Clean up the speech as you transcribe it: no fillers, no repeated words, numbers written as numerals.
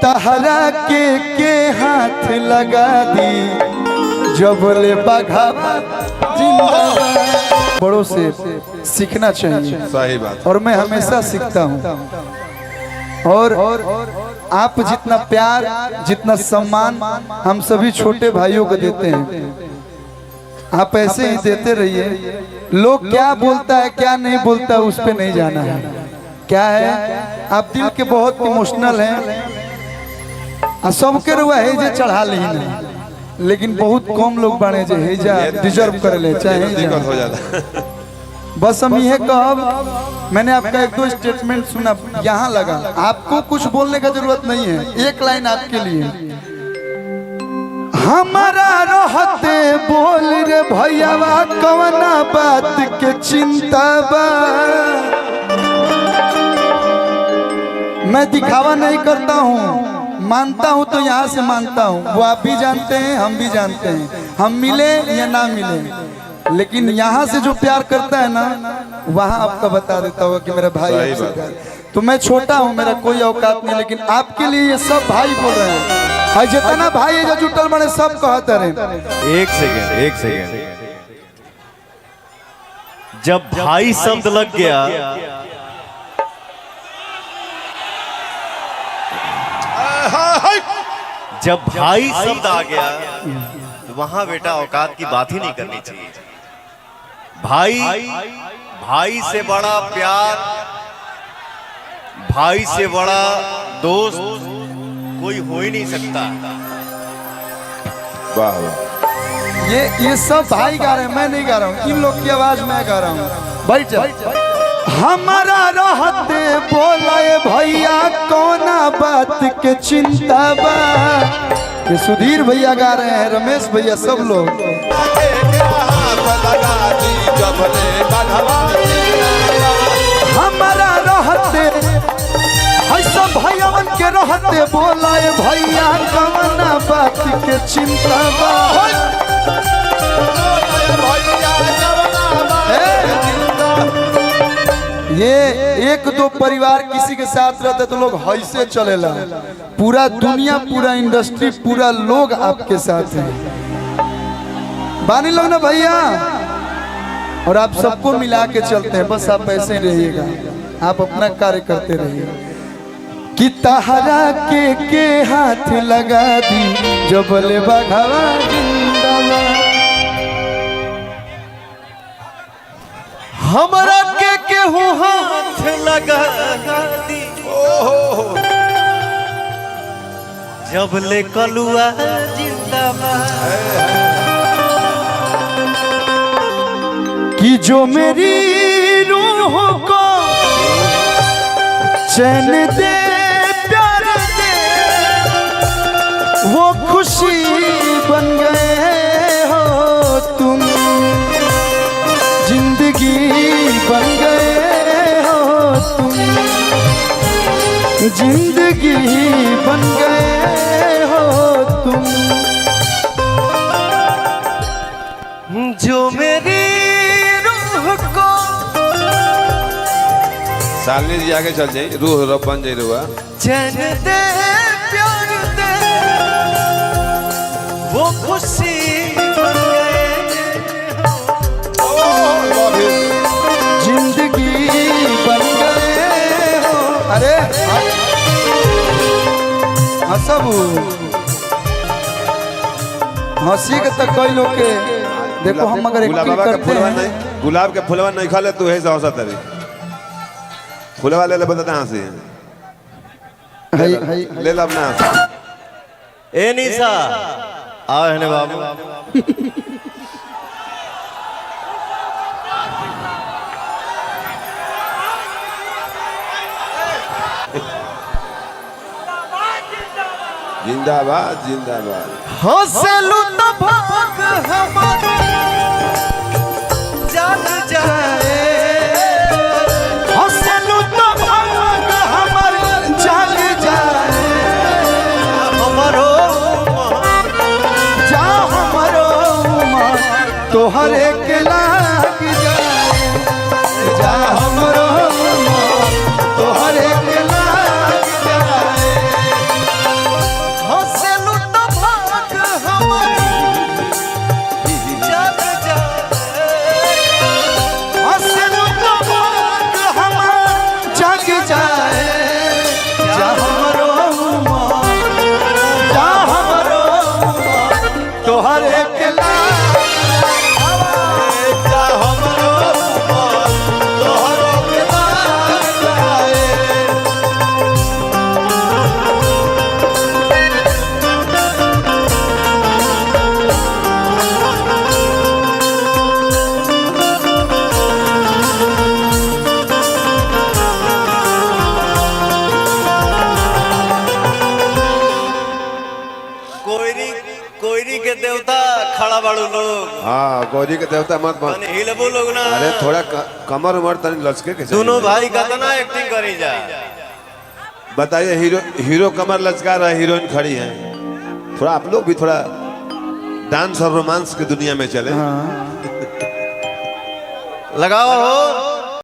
तहरा के हाथ लगा दी जब ले बघावा जिंदाबाद। बड़ों से सीखना चाहिए, सही बात। और मैं हमेशा सीखता हूँ। और आप जितना प्यार जितना सम्मान हम सभी छोटे भाइयों को देते हैं, आप ऐसे ही देते रहिए। लोग क्या बोलता है क्या नहीं बोलता उस पे नहीं जाना है। क्या है, आप दिल के बहुत इमोशनल हैं, सबके रुआ हेजे चढ़ा ली नहीं, लेकिन बहुत कम लोग बने जो हेजा डिजर्व कर ले चाहे हो जाता। बस हम यह कहब, मैंने आपका एक दो स्टेटमेंट सुना, यहाँ लगा। आपको कुछ बोलने का जरूरत नहीं है, एक लाइन आपके लिए। हमारा रहते बोल रे भैयावा कवना बात के चिंता बा। मैं दिखावा नहीं करता हूँ, मानता हूँ तो यहाँ से मानता हूँ। वो आप भी जानते हैं, हम भी जानते हैं, हम मिले या ना मिले, लेकिन यहाँ से जो प्यार करता है ना, वहाँ आपका बता देता होगा कि मेरा भाई आपसे प्यार। तो मैं छोटा हूँ, मेरा कोई औकात नहीं, लेकिन आपके लिए ये सब भाई बोल रहे हैं। जितना भाई है जो जुटल बने सब कहते रहे। एक सेकेंड, जब भाई शब्द लग गया जब भाई शब्द आ गया तो वहां बेटा औकात की बात ही नहीं करनी चाहिए। भाई से बड़ा प्यार, भाई से बड़ा दोस्त कोई हो ही नहीं सकता। वाह वाह। ये सब भाई गा रहे हैं, मैं नहीं गा रहा हूँ। इन लोग की आवाज में गा रहा हूँ। बैठ जा। हमारा रहते बोलाए भैया कौना बात के चिंता बा। ये सुधीर भैया गा रहे हैं, रमेश भैया, सब लोग। हमारा रहते ऐसा भैयावन के रहते बोलाए भैया कवना बात के चिंता बा। ये एक दो परिवार किसी के साथ रहते तो लोग ऐसे चलेला। पूरा दुनिया, पूरा इंडस्ट्री, पूरा लोग आपके साथ है। बानी लोग ना भैया, और आप सबको मिला के चलते हैं। बस आप ऐसे ही रहिएगा, आप अपना कार्य करते रहिए। कि तहरा के हाथ लगा दी जब ले बघावा जिंदाबाद। हमारा के हूँ हाथ लगा दी जब ले कलुआ जिंदाबाद। कि जो मेरी रूह को चैन दे प्यार दे वो खुशी बन गए हो तुम, जिंदगी बन गए हो तुम, जिंदगी बन गए हो तुम। जो मेरी रूह को सालनी जी आगे चल जाए, रूह रब बन जाए। रुआ चैन दे प्यार दे वो खुशी बन गए जिंदगी बन गए हो। अरे हंसबू हंसी के तक कई लोग के देखो। हम अगर एक्टिंग करते हैं, गुलाब के फुलवा नहीं खा ले तू है हौसा तरी फुलवा ले बताते हंसी ले ला अपना हंसी। ए निशा आओ है बाबू। जिंदाबाद जिंदाबाद। हंसलू तो भाग हमारा जाग जाए। हंसलू तो भाग हमारा जाग जाए। हमारो जा हमारो तोहरे के लाग जाए। जा हमारो तोहरे के लाग जाए। देवता खड़ा बाड़ू लोग हाँ गौरी के देवता मत बन। तनी हिलबू लोग ना। अरे थोड़ा कमर उमर तनी लचके के चाहिए। दोनों भाई का तना एक्टिंग करी जा। बताइए हीरो कमर लचका रहा है, हीरोइन खड़ी है। थोड़ा आप लोग भी थोड़ा डांस और रोमांस की दुनिया में चले। लगाओ हो